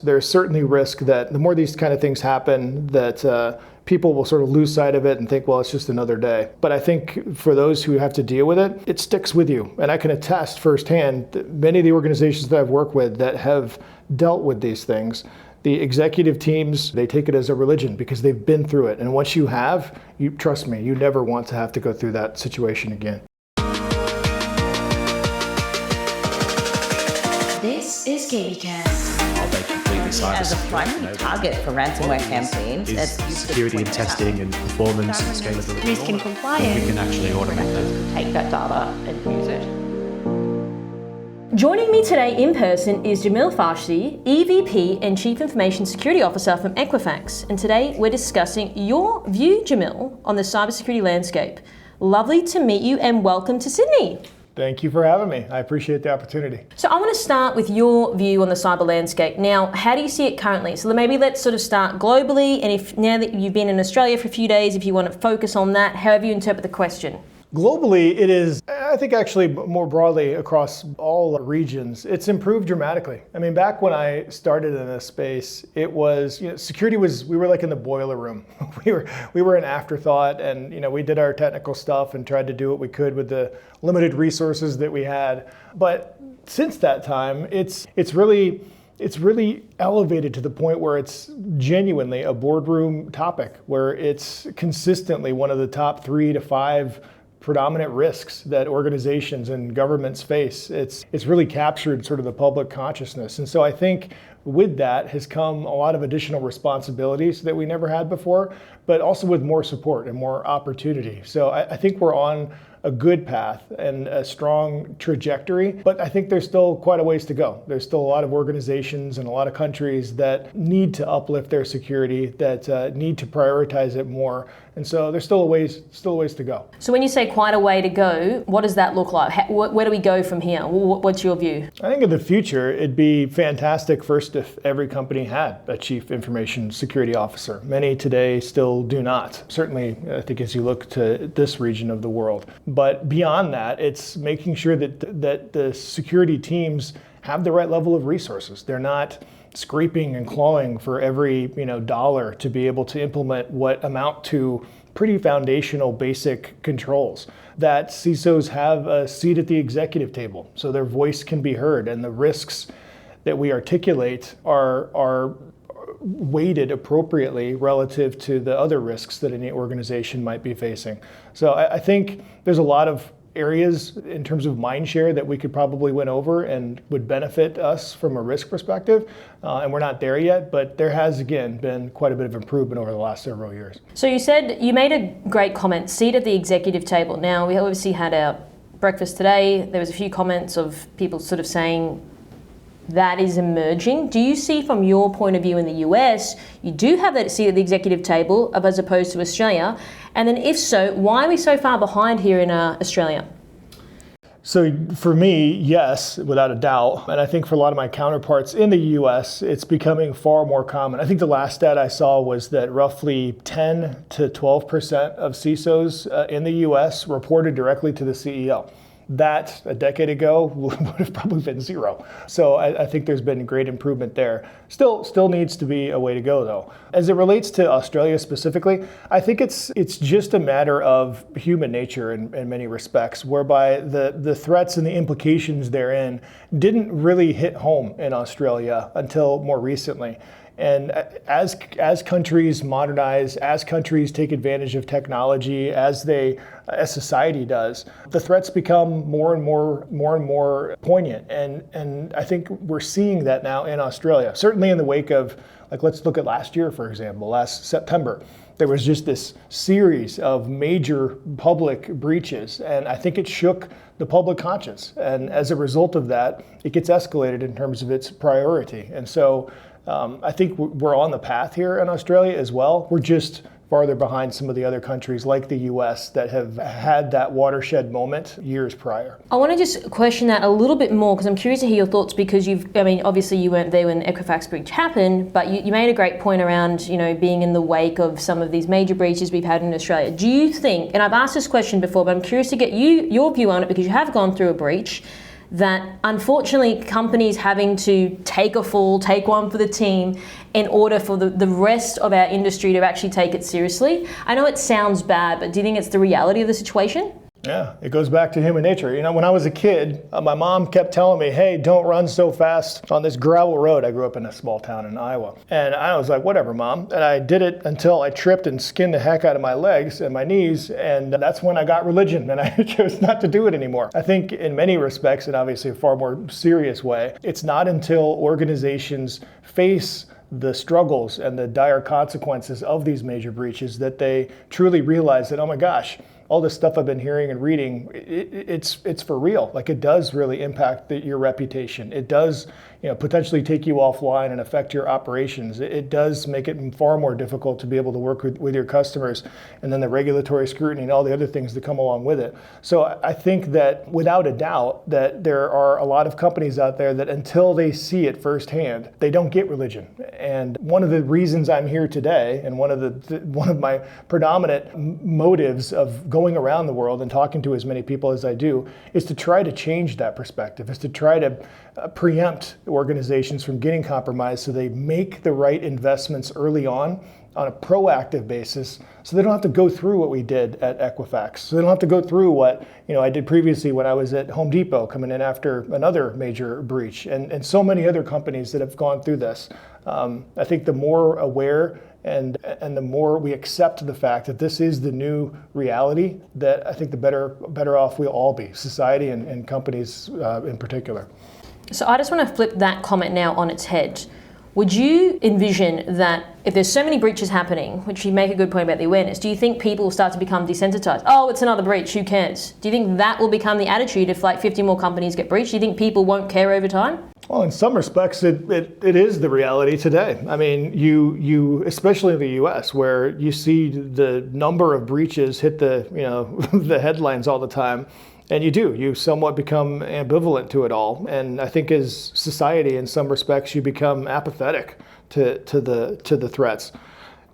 There's certainly risk that the more these kind of things happen, that people will sort of lose sight of it and think, well, it's just another day. But I think for those who have to deal with it, it sticks with you. And I can attest firsthand that many of the organizations that I've worked with that have dealt with these things, the executive teams, they take it as a religion because they've been through it. And once you have, trust me, you never want to have to go through that situation again. This is KBcast. As a primary target for ransomware campaigns, is security and testing and performance and scalability. Risk and compliance. We can actually automate that. take that data and use it. Joining me today in person is Jamil Farshchi, EVP and Chief Information Security Officer from Equifax. And today we're discussing your view, Jamil, on the cybersecurity landscape. Lovely to meet you and welcome to Sydney. Thank you for having me. I appreciate the opportunity. So I want to start with your view on the cyber landscape. Now, how do you see it currently? So maybe let's sort of start globally, and if now that you've been in Australia for a few days, if you want to focus on that, however you interpret the question. Globally, it is, I think actually more broadly across all regions, it's improved dramatically. I mean, back when I started in this space, it was, security was, we were like in the boiler room. We were an afterthought, and we did our technical stuff and tried to do what we could with the limited resources that we had. But since that time, it's really elevated to the point where it's genuinely a boardroom topic, where it's consistently one of the top 3 to 5 predominant risks that organizations and governments face. It's really captured sort of the public consciousness. And so I think with that has come a lot of additional responsibilities that we never had before, but also with more support and more opportunity. So I think we're on a good path and a strong trajectory, but I think there's still quite a ways to go. There's still a lot of organizations and a lot of countries that need to uplift their security, that need to prioritize it more. And so there's still a ways to go. So when you say quite a way to go, what does that look like? Where do we go from here? What's your view? I think in the future, it'd be fantastic first if every company had a chief information security officer. Many today still do not. Certainly, I think as you look to this region of the world. But beyond that, it's making sure that the security teams have the right level of resources. They're not scraping and clawing for every dollar to be able to implement what amount to pretty foundational basic controls. That CISOs have a seat at the executive table so their voice can be heard, and the risks that we articulate are weighted appropriately relative to the other risks that any organization might be facing. So I think there's a lot of areas in terms of mind share that we could probably win over and would benefit us from a risk perspective. And we're not there yet, but there has, again, been quite a bit of improvement over the last several years. So you made a great comment, seat at the executive table. Now, we obviously had our breakfast today. There was a few comments of people sort of saying that is emerging. Do you see from your point of view in the US, you do have that seat at the executive table as opposed to Australia? And then if so, why are we so far behind here in Australia? So for me, yes, without a doubt. And I think for a lot of my counterparts in the US, it's becoming far more common. I think the last stat I saw was that roughly 10 to 12% of CISOs in the US reported directly to the CEO. That a decade ago would have probably been 0. So I think there's been great improvement there. Still needs to be a way to go though. As it relates to Australia specifically, I think it's just a matter of human nature in many respects, whereby the threats and the implications therein didn't really hit home in Australia until more recently. And as countries modernize, as countries take advantage of technology, as society does, the threats become more and more poignant. And I think we're seeing that now in Australia. Certainly in the wake of, let's look at last year, for example, last September. There was just this series of major public breaches, and I think it shook the public conscience. And as a result of that, it gets escalated in terms of its priority. And so I think we're on the path here in Australia as well. We're just farther behind some of the other countries like the US that have had that watershed moment years prior. I want to just question that a little bit more because I'm curious to hear your thoughts because obviously you weren't there when the Equifax breach happened, but you made a great point around, being in the wake of some of these major breaches we've had in Australia. Do you think, and I've asked this question before, but I'm curious to get your view on it because you have gone through a breach. that unfortunately companies having to take a fall, take one for the team in order for the rest of our industry to actually take it seriously? I know it sounds bad, but do you think it's the reality of the situation? Yeah, it goes back to human nature. You know, when I was a kid, my mom kept telling me, hey, don't run so fast on this gravel road. I grew up in a small town in Iowa. And I was like, whatever, Mom. And I did it until I tripped and skinned the heck out of my legs and my knees. And that's when I got religion and I chose not to do it anymore. I think in many respects, and obviously a far more serious way, it's not until organizations face the struggles and the dire consequences of these major breaches that they truly realize that, oh my gosh, all this stuff I've been hearing and reading, it's for real. Like, it does really impact your reputation. It does, potentially take you offline and affect your operations. It does make it far more difficult to be able to work with your customers, and then the regulatory scrutiny and all the other things that come along with it. So I think that without a doubt that there are a lot of companies out there that until they see it firsthand, they don't get religion. And one of the reasons I'm here today, and one of my predominant motives of going around the world and talking to as many people as I do, is to try to change that perspective, is to try to preempt organizations from getting compromised so they make the right investments early on a proactive basis, so they don't have to go through what we did at Equifax. So they don't have to go through what I did previously when I was at Home Depot coming in after another major breach, and so many other companies that have gone through this. I think the more aware and the more we accept the fact that this is the new reality, that I think the better off we'll all be, society and companies in particular. So I just want to flip that comment now on its head. Would you envision that if there's so many breaches happening, which you make a good point about the awareness, do you think people will start to become desensitized? Oh, it's another breach, who cares? Do you think that will become the attitude if 50 more companies get breached? Do you think people won't care over time? Well, in some respects, it is the reality today. I mean, you especially in the U.S., where you see the number of breaches hit the the headlines all the time. And you somewhat become ambivalent to it all. And I think as society, in some respects, you become apathetic to the threats.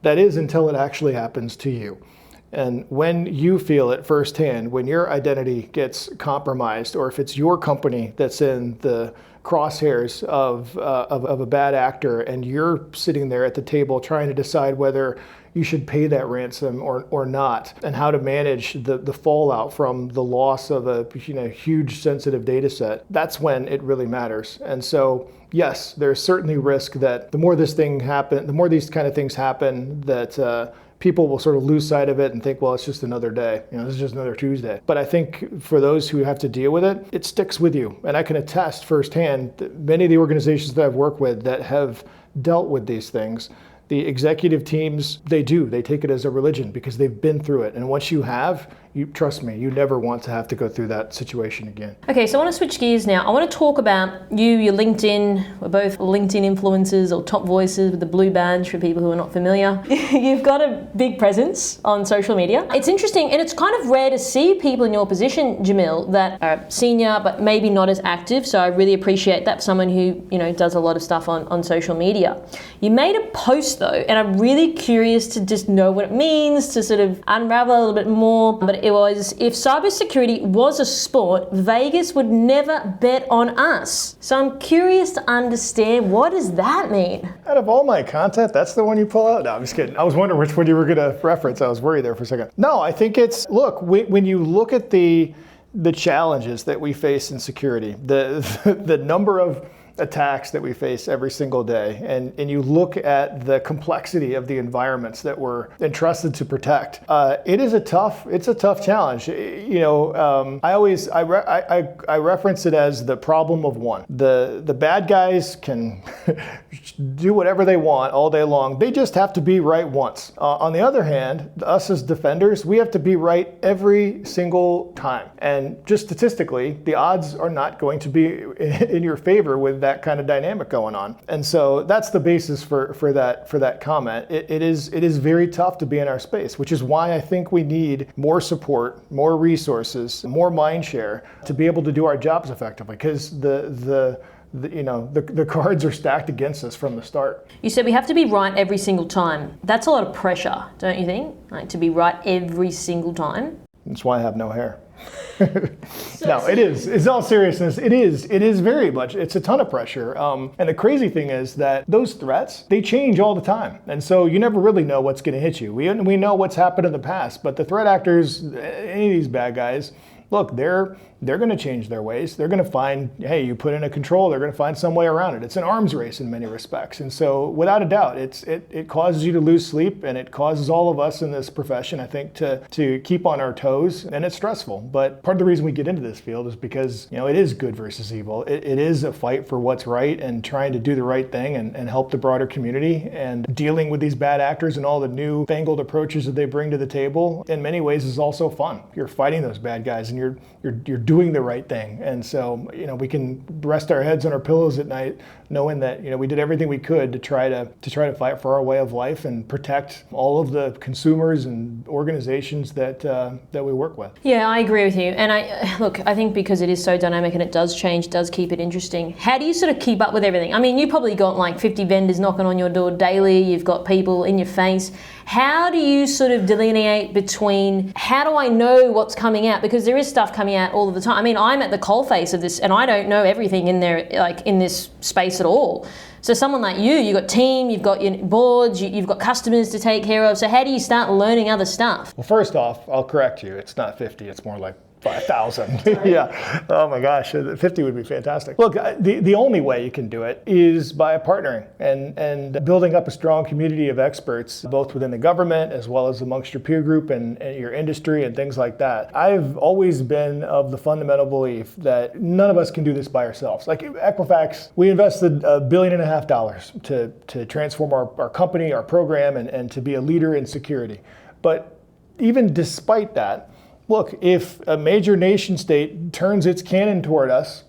That is until it actually happens to you. And when you feel it firsthand, when your identity gets compromised, or if it's your company that's in the crosshairs of a bad actor, and you're sitting there at the table trying to decide whether you should pay that ransom or not, and how to manage the fallout from the loss of a huge sensitive data set, that's when it really matters. And so, yes, there's certainly risk that the more these kind of things happen, that people will sort of lose sight of it and think, well, it's just another day. This is just another Tuesday. But I think for those who have to deal with it, it sticks with you. And I can attest firsthand that many of the organizations that I've worked with that have dealt with these things, the executive teams, they take it as a religion because they've been through it. And once you have, trust me, you never want to have to go through that situation again. Okay, so I want to switch gears now. I want to talk about your LinkedIn. We're both LinkedIn influencers or top voices with the blue badge for people who are not familiar. You've got a big presence on social media. It's interesting, and it's kind of rare to see people in your position, Jamil, that are senior but maybe not as active. So I really appreciate that for someone who does a lot of stuff on social media. You made a post though, and I'm really curious to just know what it means, to sort of unravel a little bit more. But it was, if cybersecurity was a sport, Vegas would never bet on us. So I'm curious to understand, what does that mean? Out of all my content, that's the one you pull out? No, I'm just kidding. I was wondering which one you were going to reference. I was worried there for a second. No, I think it's, look, when you look at the challenges that we face in security, the number of attacks that we face every single day, and you look at the complexity of the environments that we're entrusted to protect, it's a tough challenge. I reference it as the problem of one. The bad guys can do whatever they want all day long. They just have to be right once. On the other hand, us as defenders, we have to be right every single time. And just statistically, the odds are not going to be in your favor with that kind of dynamic going on. And so that's the basis for that comment. It is very tough to be in our space, which is why I think we need more support, more resources, more mind share to be able to do our jobs effectively, because the cards are stacked against us from the start. You said we have to be right every single time. That's a lot of pressure, don't you think? Like, to be right every single time? That's why I have no hair. No, it is. It's all seriousness. It is very much. It's a ton of pressure. And the crazy thing is that those threats, they change all the time. And so you never really know what's going to hit you. We know what's happened in the past, but the threat actors, any of these bad guys, look, they're going to change their ways. They're going to find, hey, you put in a control, they're going to find some way around it. It's an arms race in many respects. And so without a doubt, it causes you to lose sleep, and it causes all of us in this profession, I think, to keep on our toes, and it's stressful. But part of the reason we get into this field is because, it is good versus evil. It is a fight for what's right and trying to do the right thing and help the broader community, and dealing with these bad actors and all the new fangled approaches that they bring to the table in many ways is also fun. You're fighting those bad guys, and you're doing the right thing. And so, we can rest our heads on our pillows at night knowing that, we did everything we could to try to fight for our way of life and protect all of the consumers and organizations that we work with. Yeah, I agree with you. And I think because it is so dynamic and it does change, does keep it interesting. How do you sort of keep up with everything? I mean, you've probably got like 50 vendors knocking on your door daily. You've got people in your face. How do you sort of delineate between, how do I know what's coming out? Because there is stuff coming out all of the time. I mean, I'm at the coalface of this, and I don't know everything in there, like in this space at all. So someone like you've got team, you've got your boards, you've got customers to take care of. So how do you start learning other stuff? Well, first off, I'll correct you. It's not 50, it's more like 5,000. Yeah. Oh my gosh, 50 would be fantastic. Look, the only way you can do it is by partnering and building up a strong community of experts, both within the government as well as amongst your peer group and your industry and things like that. I've always been of the fundamental belief that none of us can do this by ourselves. Like Equifax, we invested $1.5 billion to transform our company, our program, and to be a leader in security. But even despite that, look, if a major nation state turns its cannon toward us,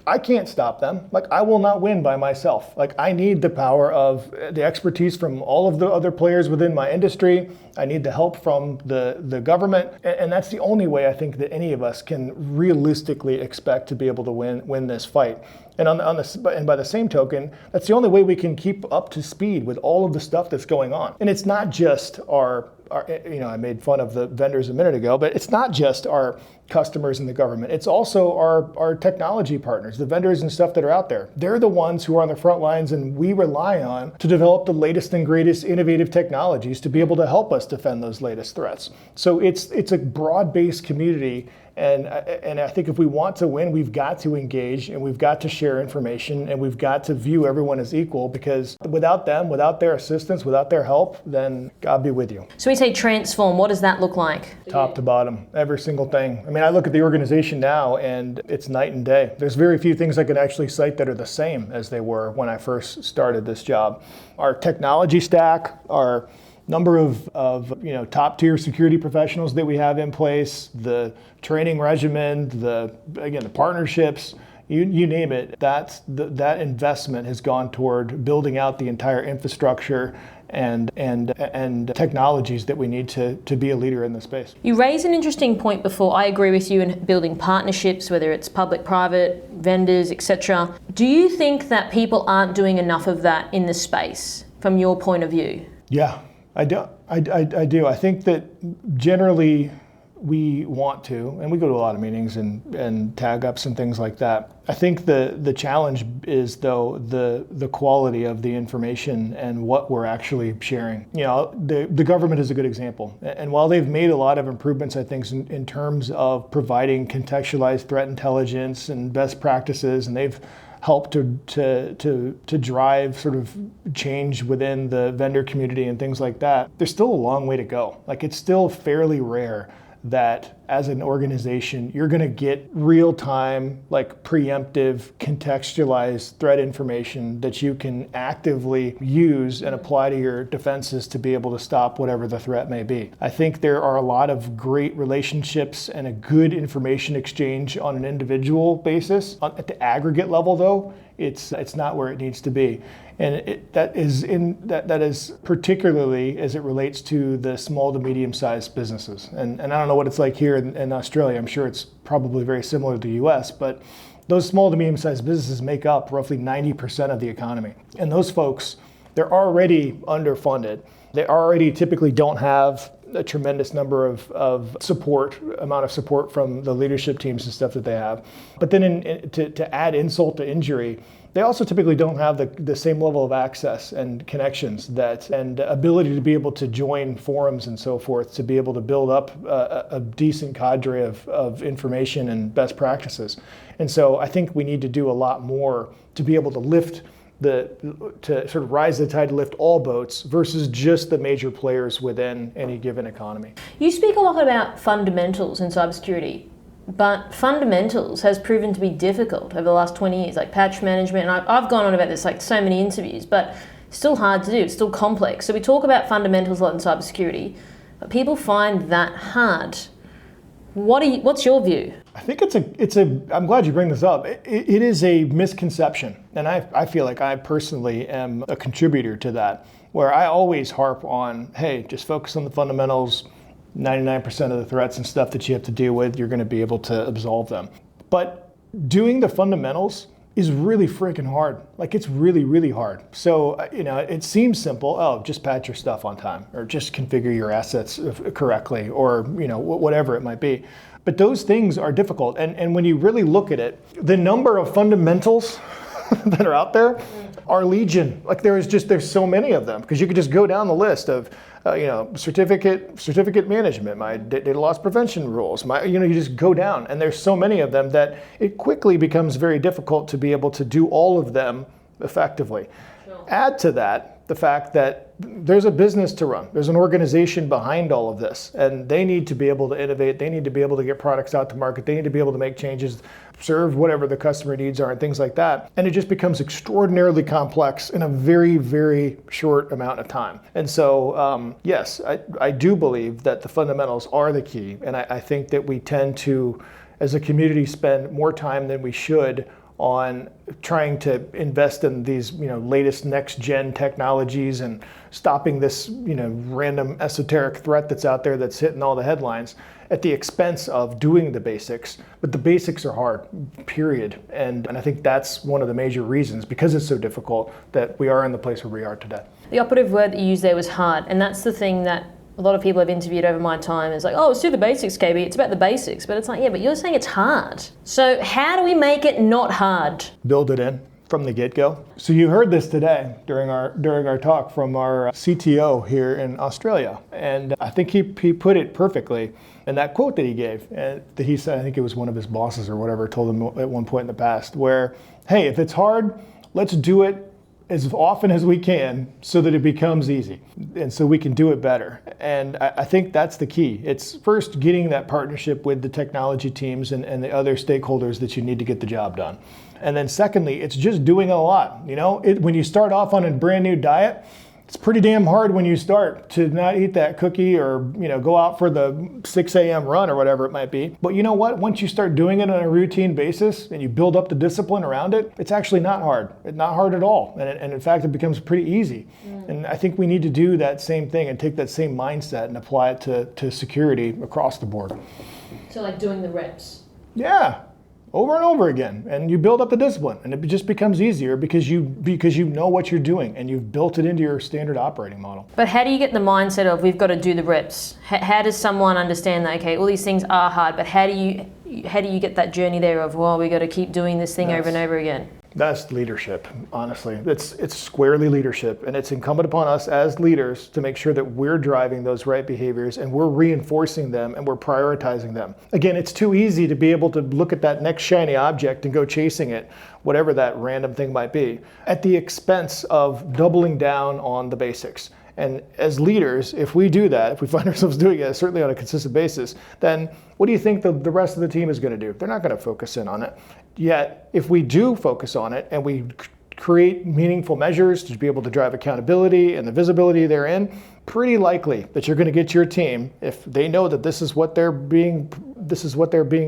I can't stop them. Like, I will not win by myself. Like, I need the power of the expertise from all of the other players within my industry. I need the help from the government. And that's the only way I think that any of us can realistically expect to be able to win this fight. And and by the same token, that's the only way we can keep up to speed with all of the stuff that's going on. And it's not just our I made fun of the vendors a minute ago, but it's not just our customers in the government. It's also our technology partners, the vendors and stuff that are out there. They're the ones who are on the front lines, and we rely on to develop the latest and greatest innovative technologies to be able to help us defend those latest threats. So it's a broad-based community. And I think if we want to win, we've got to engage, and we've got to share information, and we've got to view everyone as equal, because without them, without their assistance, without their help, then God be with you. So we say transform. What does that look like? Top to bottom, every single thing. I mean, I look at the organization now, and it's night and day. There's very few things I can actually cite that are the same as they were when I first started this job. Our technology stack, our number of top tier security professionals that we have in place, the training regimen, the partnerships, you name it. That investment has gone toward building out the entire infrastructure and technologies that we need to be a leader in this space. You raised an interesting point before. I agree with you in building partnerships, whether it's public, private, vendors, etc. Do you think that people aren't doing enough of that in this space from your point of view? Yeah. I do. I think that generally we want to, and we go to a lot of meetings and tag ups and things like that. I think the challenge is, though, the quality of the information and what we're actually sharing. The government is a good example. And while they've made a lot of improvements, I think, in terms of providing contextualized threat intelligence and best practices, and they've help to drive sort of change within the vendor community and things like that, there's still a long way to go. Like, it's still fairly rare that as an organization, you're going to get real-time, like preemptive, contextualized threat information that you can actively use and apply to your defenses to be able to stop whatever the threat may be. I think there are a lot of great relationships and a good information exchange on an individual basis. At the aggregate level, though, it's not where it needs to be. And that is particularly as it relates to the small to medium-sized businesses. And I don't know what it's like here in Australia. I'm sure it's probably very similar to the US, but those small to medium-sized businesses make up roughly 90% of the economy. And those folks, they're already underfunded. They already typically don't have a tremendous number of amount of support from the leadership teams and stuff that they have. But then to add insult to injury, they also typically don't have the same level of access and connections and ability to be able to join forums and so forth, to be able to build up a decent cadre of information and best practices. And so I think we need to do a lot more to be able to to sort of rise the tide to lift all boats versus just the major players within any given economy. You speak a lot about fundamentals in cybersecurity. But fundamentals has proven to be difficult over the last 20 years, like patch management. And I've gone on about this like so many interviews, but still hard to do. It's still complex. So we talk about fundamentals a lot in cybersecurity, but people find that hard. What's your view? I think I'm glad you bring this up. It is a misconception. And I feel like I personally am a contributor to that, where I always harp on, hey, just focus on the fundamentals. 99% of the threats and stuff that you have to deal with, you're going to be able to absolve them. But doing the fundamentals is really freaking hard. Like, it's really, really hard. So, it seems simple. Oh, just patch your stuff on time, or just configure your assets correctly, or, whatever it might be. But those things are difficult. And when you really look at it, the number of fundamentals that are out there are legion. Like, there's so many of them, because you could just go down the list of certificate management, my data loss prevention rules, you just go down, and there's so many of them that it quickly becomes very difficult to be able to do all of them effectively. Sure. Add to that the fact that there's a business to run. There's an organization behind all of this, and they need to be able to innovate. They need to be able to get products out to market. They need to be able to make changes, serve whatever the customer needs are, and things like that. And it just becomes extraordinarily complex in a very, very short amount of time. And so, yes, I do believe that the fundamentals are the key. And I think that we tend to, as a community, spend more time than we should on trying to invest in these, latest next-gen technologies and stopping this, random esoteric threat that's out there that's hitting all the headlines at the expense of doing the basics. But the basics are hard, period. And I think that's one of the major reasons, because it's so difficult, that we are in the place where we are today. The operative word that you used there was hard, and that's the thing that a lot of people I've interviewed over my time is like, oh, let's do the basics, KB. It's about the basics. But it's like, yeah, but you're saying it's hard. So how do we make it not hard? Build it in from the get-go. So you heard this today during our talk from our CTO here in Australia. And I think he put it perfectly in that quote that he gave. That he said, I think it was one of his bosses or whatever told him at one point in the past, where, hey, if it's hard, let's do it as often as we can so that it becomes easy and so we can do it better. And I think that's the key. It's first getting that partnership with the technology teams and the other stakeholders that you need to get the job done. And then secondly, it's just doing a lot. When you start off on a brand new diet, it's pretty damn hard when you start to not eat that cookie or, go out for the 6 a.m. run or whatever it might be. But you know what? Once you start doing it on a routine basis and you build up the discipline around it, it's actually not hard. It's not hard at all. And in fact, it becomes pretty easy. And I think we need to do that same thing and take that same mindset and apply it to security across the board. So like doing the reps. Yeah. Over and over again, and you build up the discipline, and it just becomes easier because you know what you're doing and you've built it into your standard operating model. But how do you get the mindset of we've got to do the reps? How does someone understand that, okay, all these things are hard, but how do you get that journey there of, well, we got to keep doing this thing over and over again? That's leadership, honestly. It's squarely leadership, and it's incumbent upon us as leaders to make sure that we're driving those right behaviors and we're reinforcing them and we're prioritizing them. Again, it's too easy to be able to look at that next shiny object and go chasing it, whatever that random thing might be, at the expense of doubling down on the basics. And as leaders, if we do that, if we find ourselves doing it, certainly on a consistent basis, then what do you think the rest of the team is going to do? They're not going to focus in on it. Yet, if we do focus on it and we create meaningful measures to be able to drive accountability and the visibility therein, pretty likely that you're going to get your team, if they know that this is what they're being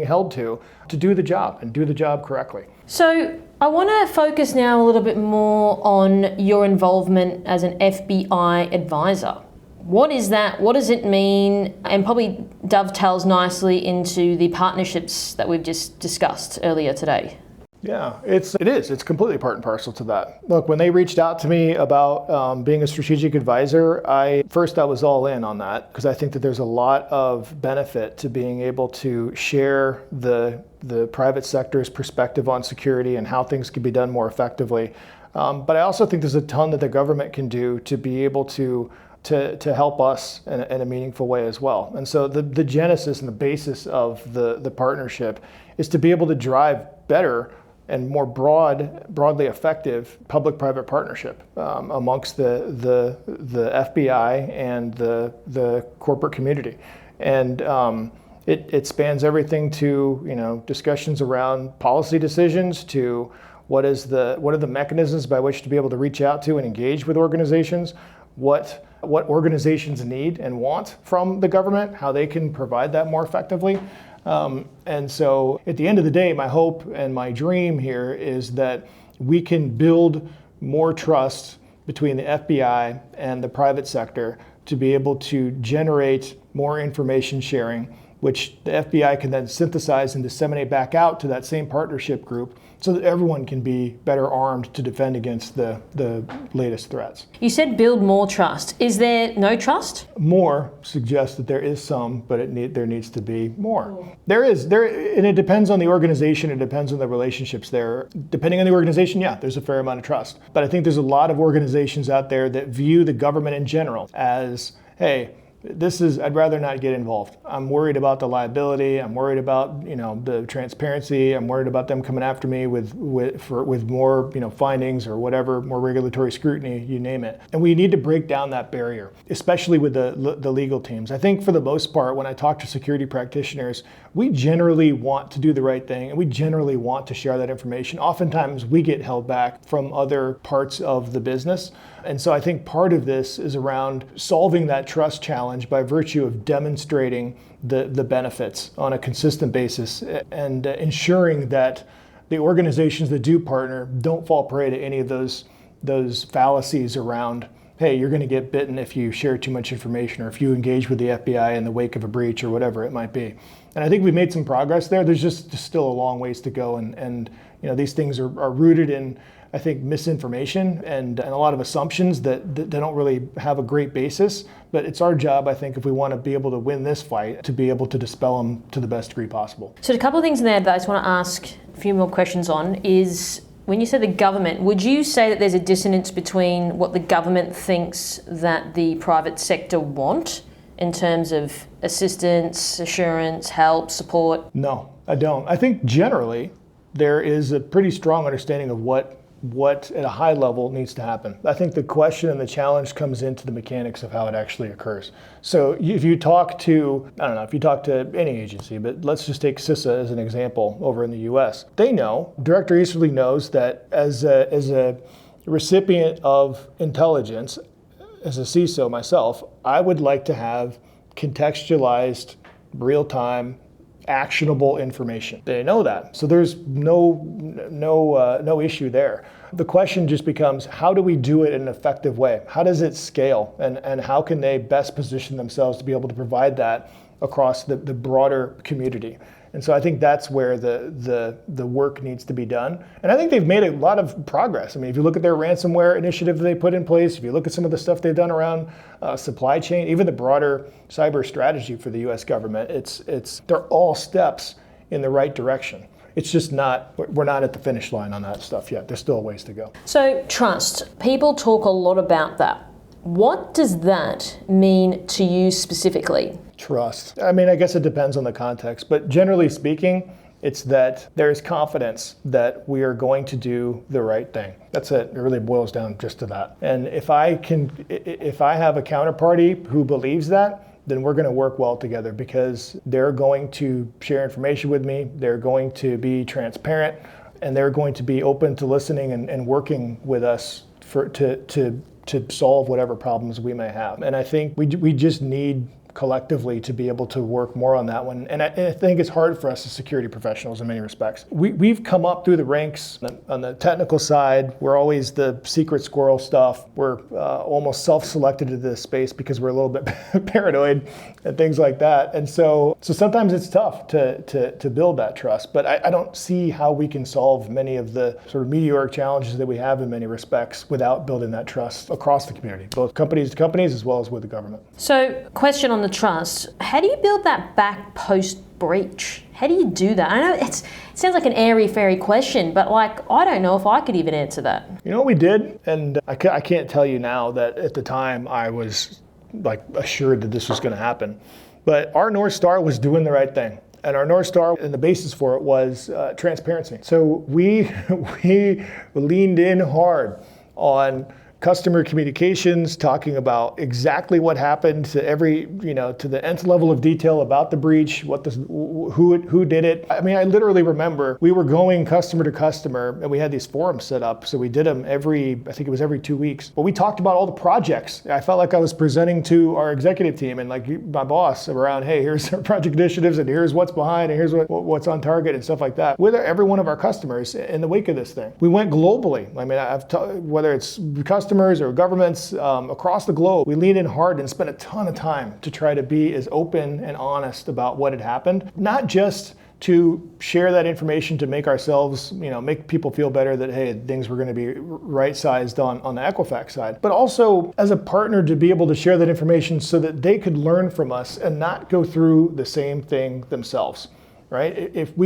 held to do the job and do the job correctly. So I want to focus now a little bit more on your involvement as an FBI advisor. What is that? What does it mean? And probably dovetails nicely into the partnerships that we've just discussed earlier today. Yeah, it is. It's completely part and parcel to that. Look, when they reached out to me about being a strategic advisor, I was all in on that because I think that there's a lot of benefit to being able to share the private sector's perspective on security and how things can be done more effectively. But I also think there's a ton that the government can do to be able to help us in a meaningful way as well. And so the genesis and the basis of the partnership is to be able to drive better and more broadly effective public-private partnership amongst the FBI and the corporate community. And it spans everything to discussions around policy decisions, to what are the mechanisms by which to be able to reach out to and engage with organizations, what organizations need and want from the government, how they can provide that more effectively. And so at the end of the day, my hope and my dream here is that we can build more trust between the FBI and the private sector to be able to generate more information sharing, which the FBI can then synthesize and disseminate back out to that same partnership group so that everyone can be better armed to defend against the latest threats. You said build more trust. Is there no trust? More suggests that there is some, but there needs to be more. There is, and it depends on the organization, it depends on the relationships there. Depending on the organization, yeah, there's a fair amount of trust. But I think there's a lot of organizations out there that view the government in general as, hey, I'd rather not get involved. I'm worried about the liability. I'm worried about, the transparency. I'm worried about them coming after me with more, findings or whatever, more regulatory scrutiny, you name it. And we need to break down that barrier, especially with the legal teams. I think for the most part, when I talk to security practitioners, we generally want to do the right thing and we generally want to share that information. Oftentimes we get held back from other parts of the business. And so I think part of this is around solving that trust challenge by virtue of demonstrating the benefits on a consistent basis and ensuring that the organizations that do partner don't fall prey to any of those fallacies around, hey, you're going to get bitten if you share too much information or if you engage with the FBI in the wake of a breach or whatever it might be. And I think we've made some progress there. There's just still a long ways to go. And these things are rooted in, I think, misinformation and a lot of assumptions that they don't really have a great basis. But it's our job, I think, if we want to be able to win this fight, to be able to dispel them to the best degree possible. So a couple of things in there that I just want to ask a few more questions on is, when you say the government, would you say that there's a dissonance between what the government thinks that the private sector want in terms of assistance, assurance, help, support? No, I don't. I think generally there is a pretty strong understanding of what at a high level needs to happen. I think the question and the challenge comes into the mechanics of how it actually occurs. So if you talk to any agency, but let's just take CISA as an example over in the US, they know, Director Easterly knows that as a recipient of intelligence, as a CISO myself, I would like to have contextualized, real-time, actionable information. They know that. So there's no issue there. The question just becomes, how do we do it in an effective way? How does it scale? And how can they best position themselves to be able to provide that across the broader community? And so I think that's where the work needs to be done. And I think they've made a lot of progress. I mean, if you look at their ransomware initiative that they put in place, if you look at some of the stuff they've done around supply chain, even the broader cyber strategy for the US government, they're all steps in the right direction. It's just we're not at the finish line on that stuff yet. There's still a ways to go. So trust, people talk a lot about that. What does that mean to you specifically? Trust. I mean, I guess it depends on the context, but generally speaking, it's that there is confidence that we are going to do the right thing. That's it. It really boils down just to that. And if I have a counterparty who believes that, then we're going to work well together because they're going to share information with me, they're going to be transparent, and they're going to be open to listening and working with us to solve whatever problems we may have. And I think we just need collectively to be able to work more on that one. And I think it's hard for us as security professionals in many respects. We've come up through the ranks on the technical side. We're always the secret squirrel stuff. We're almost self-selected to this space because we're a little bit paranoid and things like that. And so sometimes it's tough to build that trust. But I don't see how we can solve many of the sort of meteoric challenges that we have in many respects without building that trust across the community, both companies to companies as well as with the government. So, question on the trust. How do you build that back post-breach? How do you do that? I know it sounds like an airy-fairy question, but I don't know if I could even answer that. You know what we did? And I can't tell you now that at the time I was assured that this was going to happen. But our North Star was doing the right thing. And our North Star and the basis for it was transparency. So we leaned in hard on customer communications, talking about exactly what happened to to the nth level of detail about the breach, who did it. I mean, I literally remember we were going customer to customer and we had these forums set up. So we did them I think it was every 2 weeks. But we talked about all the projects. I felt like I was presenting to our executive team and my boss around, hey, here's our project initiatives and here's what's behind and here's what's on target and stuff like that with every one of our customers in the wake of this thing. We went globally. I mean, whether it's customers or governments across the globe, we leaned in hard and spent a ton of time to try to be as open and honest about what had happened, not just to share that information to make ourselves, make people feel better that, hey, things were going to be right-sized on the Equifax side, but also as a partner to be able to share that information so that they could learn from us and not go through the same thing themselves. Right? If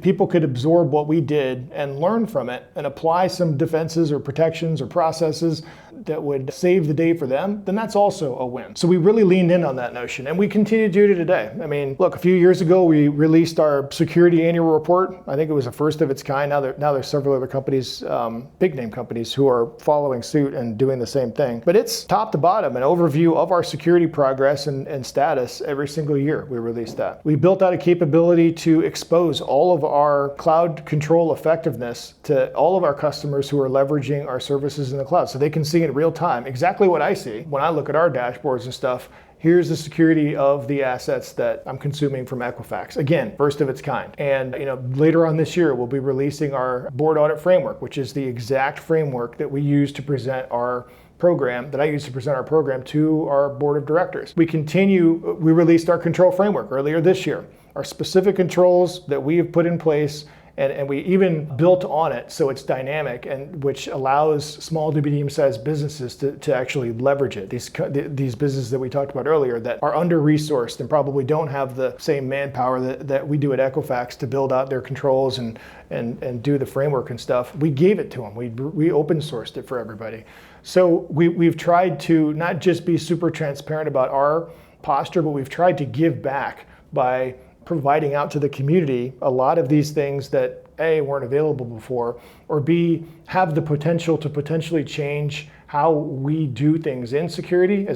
people could absorb what we did and learn from it and apply some defenses or protections or processes that would save the day for them, then that's also a win. So we really leaned in on that notion, and we continue to do it today. I mean, look, a few years ago, we released our security annual report. I think it was the first of its kind. Now there's several other companies, big name companies, who are following suit and doing the same thing. But it's top to bottom, an overview of our security progress and status every single year. We release that. We built out a capability to expose all of our cloud control effectiveness to all of our customers who are leveraging our services in the cloud, so they can see in real time exactly what I see when I look at our dashboards and stuff. Here's the security of the assets that I'm consuming from Equifax. Again, first of its kind. And later on this year, we'll be releasing our board audit framework, which is the exact framework that we use to present our program, that I use to present our program to our board of directors. We released our control framework earlier this year. Our specific controls that we have put in place, and we even built on it so it's dynamic, and which allows small to medium-sized businesses to actually leverage it. These businesses that we talked about earlier that are under-resourced and probably don't have the same manpower that we do at Equifax to build out their controls and do the framework and stuff. We gave it to them. We open sourced it for everybody. So we've tried to not just be super transparent about our posture, but we've tried to give back by providing out to the community a lot of these things that A, weren't available before, or B, have the potential to potentially change how we do things in security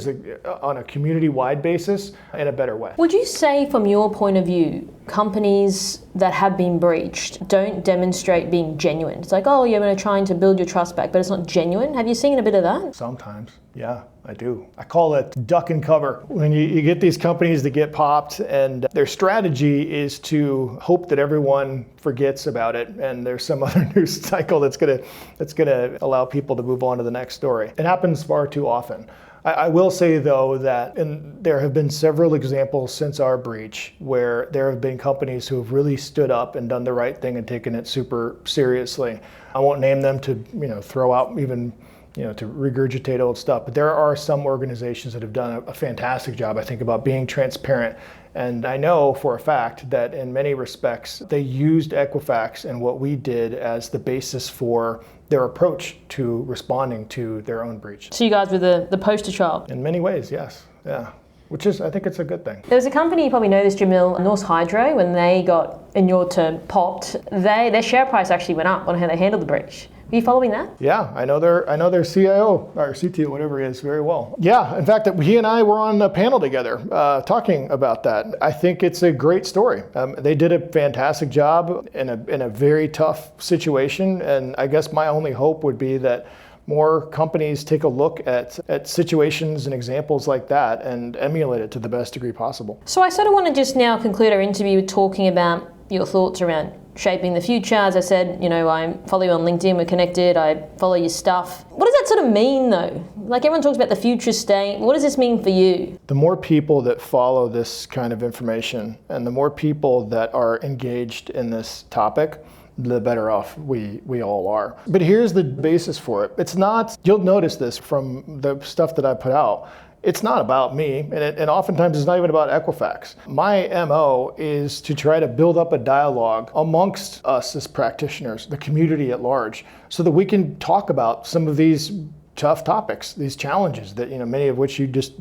on a community-wide basis in a better way. Would you say, from your point of view, companies that have been breached don't demonstrate being genuine? It's like, oh, you're trying to build your trust back, but it's not genuine. Have you seen a bit of that? Sometimes, yeah, I do. I call it duck and cover. When you get these companies that get popped, and their strategy is to hope that everyone forgets about it, and there's some other news cycle that's gonna allow people to move on to the next story. It happens far too often. I will say, though, that there have been several examples since our breach where there have been companies who have really stood up and done the right thing and taken it super seriously. I won't name them to throw out even to regurgitate old stuff, but there are some organizations that have done a fantastic job, I think, about being transparent. And I know for a fact that in many respects, they used Equifax and what we did as the basis for their approach to responding to their own breach. So you guys were the poster child? In many ways, yes. Yeah. Which is, I think it's a good thing. There was a company, you probably know this, Jamil, Norsk Hydro, when they got, in your term, popped, their share price actually went up on how they handled the breach. Are you following that? Yeah, I know their CIO or CTO, whatever he is, very well. Yeah, in fact, he and I were on a panel together talking about that. I think it's a great story. They did a fantastic job in a very tough situation, and I guess my only hope would be that more companies take a look at situations and examples like that and emulate it to the best degree possible. So I sort of want to just now conclude our interview with talking about your thoughts around shaping the future. As I said, I follow you on LinkedIn, we're connected, I follow your stuff. What does that sort of mean though? Like everyone talks about the future state, what does this mean for you? The more people that follow this kind of information and the more people that are engaged in this topic, the better off we all are. But here's the basis for it. It's not, you'll notice this from the stuff that I put out, it's not about me, and oftentimes it's not even about Equifax. My MO is to try to build up a dialogue amongst us as practitioners, the community at large, so that we can talk about some of these tough topics, these challenges that many of which you just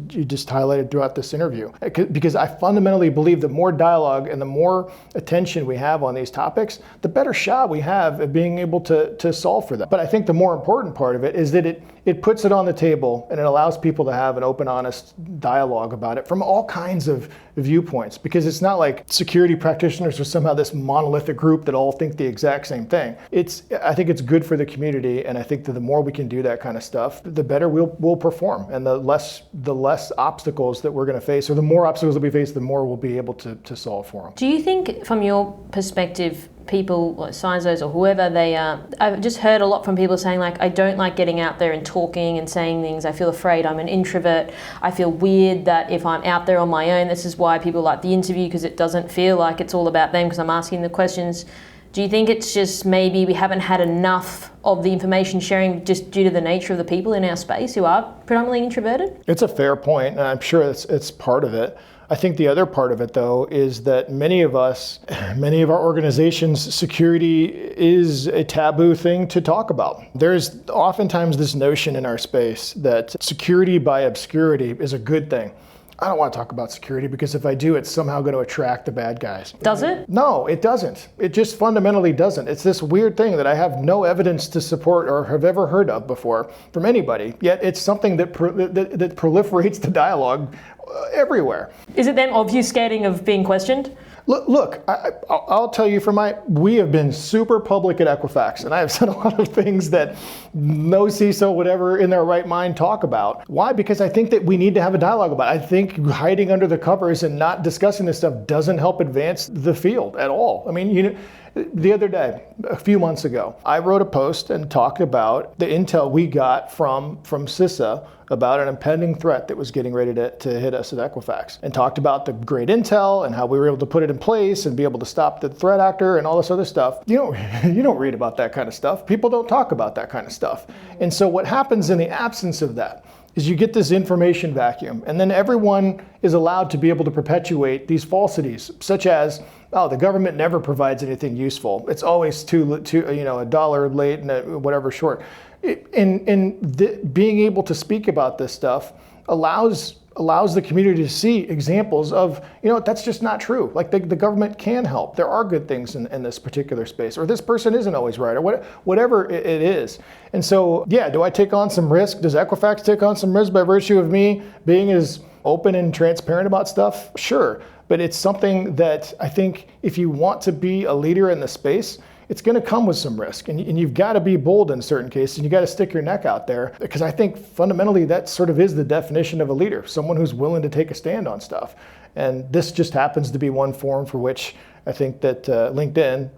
highlighted throughout this interview. Because I fundamentally believe the more dialogue and the more attention we have on these topics, the better shot we have at being able to solve for them. But I think the more important part of it is that it puts it on the table and it allows people to have an open, honest dialogue about it from all kinds of viewpoints. Because it's not like security practitioners are somehow this monolithic group that all think the exact same thing. I think it's good for the community, and I think that the more we can do that kind of stuff, the better we'll perform, and the less obstacles that we're going to face, or the more obstacles that we face, the more we'll be able to solve for them. Do you think, from your perspective, people like CISOs or whoever they are, I've just heard a lot from people saying I don't like getting out there and talking and saying things. I feel afraid. I'm an introvert. I feel weird that if I'm out there on my own, this is why people like the interview, because it doesn't feel like it's all about them because I'm asking the questions. Do you think it's just maybe we haven't had enough of the information sharing just due to the nature of the people in our space who are predominantly introverted? It's a fair point, and I'm sure it's part of it. I think the other part of it, though, is that many of our organizations, security is a taboo thing to talk about. There's oftentimes this notion in our space that security by obscurity is a good thing. I don't want to talk about security because if I do, it's somehow going to attract the bad guys. Does it? No, it doesn't. It just fundamentally doesn't. It's this weird thing that I have no evidence to support or have ever heard of before from anybody, yet it's something that proliferates the dialogue everywhere. Is it them obfuscating of being questioned? Look, I'll tell you we have been super public at Equifax, and I have said a lot of things that no CISO would ever in their right mind talk about. Why? Because I think that we need to have a dialogue about it. I think hiding under the covers and not discussing this stuff doesn't help advance the field at all. I mean, the other day, a few months ago, I wrote a post and talked about the intel we got from CISA about an impending threat that was getting ready to hit us at Equifax, and talked about the great intel and how we were able to put it in place and be able to stop the threat actor and all this other stuff. You don't read about that kind of stuff. People don't talk about that kind of stuff. And so what happens in the absence of that is you get this information vacuum, and then everyone is allowed to be able to perpetuate these falsities, such as, oh, the government never provides anything useful. It's always $1 late and whatever short. Being able to speak about this stuff allows the community to see examples of, that's just not true. Like the government can help. There are good things in this particular space, or this person isn't always right, or whatever it is. And so, yeah, do I take on some risk? Does Equifax take on some risk by virtue of me being as open and transparent about stuff? Sure. But it's something that I think if you want to be a leader in the space, it's going to come with some risk, and you've got to be bold in certain cases, and you got to stick your neck out there, because I think fundamentally that sort of is the definition of a leader, someone who's willing to take a stand on stuff. And this just happens to be one forum for which I think that LinkedIn,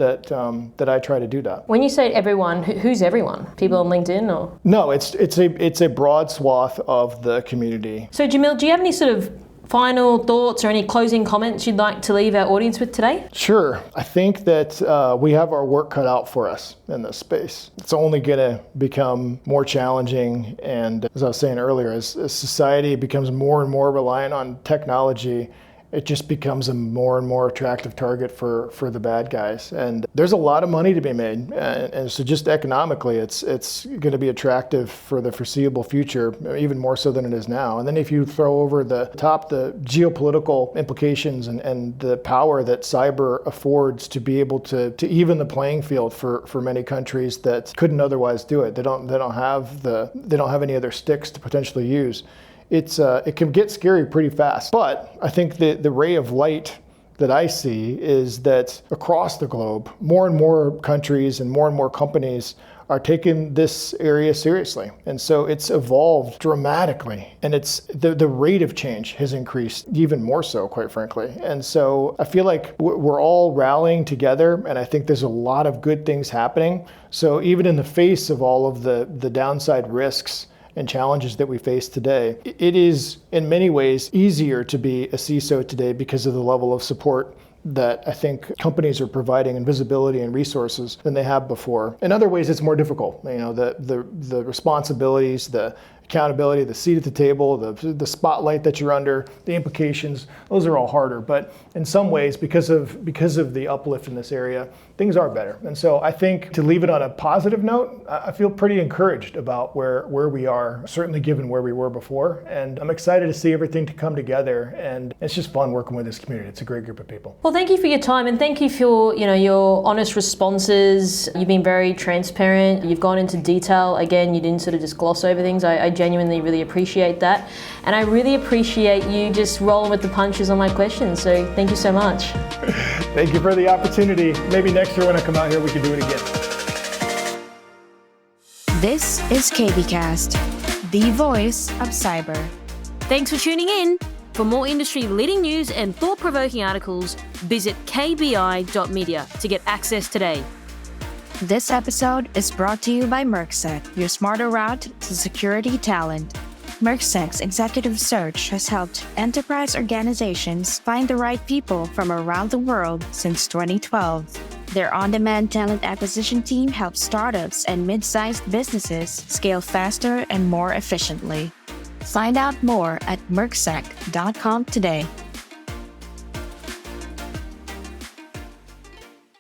that I try to do that. When you say everyone, who's everyone? People on LinkedIn, or? No, it's a broad swath of the community. So Jamil, do you have any sort of final thoughts or any closing comments you'd like to leave our audience with today? Sure. I think that we have our work cut out for us in this space. It's only going to become more challenging, and as I was saying earlier, as society becomes more and more reliant on technology, it just becomes a more and more attractive target for the bad guys. And there's a lot of money to be made. And so just economically, it's going to be attractive for the foreseeable future, even more so than it is now. And then if you throw over the top the geopolitical implications and the power that cyber affords to be able to even the playing field for many countries that couldn't otherwise do it. They don't have any other sticks to potentially use. It can get scary pretty fast. But I think the ray of light that I see is that across the globe, more and more countries and more companies are taking this area seriously. And so it's evolved dramatically. And it's the rate of change has increased even more so, quite frankly. And so I feel like we're all rallying together, and I think there's a lot of good things happening. So even in the face of all of the downside risks and challenges that we face today, it is in many ways easier to be a CISO today because of the level of support that I think companies are providing and visibility and resources than they have before. In other ways, it's more difficult. The responsibilities, the accountability, the seat at the table, the spotlight that you're under, the implications, those are all harder. But in some ways, because of the uplift in this area, things are better. And so I think, to leave it on a positive note, I feel pretty encouraged about where we are, certainly given where we were before. And I'm excited to see everything to come together. And it's just fun working with this community. It's a great group of people. Well, thank you for your time, and thank you for your honest responses. You've been very transparent. You've gone into detail. Again, you didn't sort of just gloss over things. I genuinely really appreciate that. And I really appreciate you just rolling with the punches on my questions. So thank you so much. Thank you for the opportunity. Maybe next year when I come out here, we can do it again. This is KBcast, the voice of cyber. Thanks for tuning in. For more industry-leading news and thought-provoking articles, visit kbi.media to get access today. This episode is brought to you by Mercsec, your smarter route to security talent. Mercsec's executive search has helped enterprise organizations find the right people from around the world since 2012. Their on-demand talent acquisition team helps startups and mid-sized businesses scale faster and more efficiently. Find out more at mercsec.com today.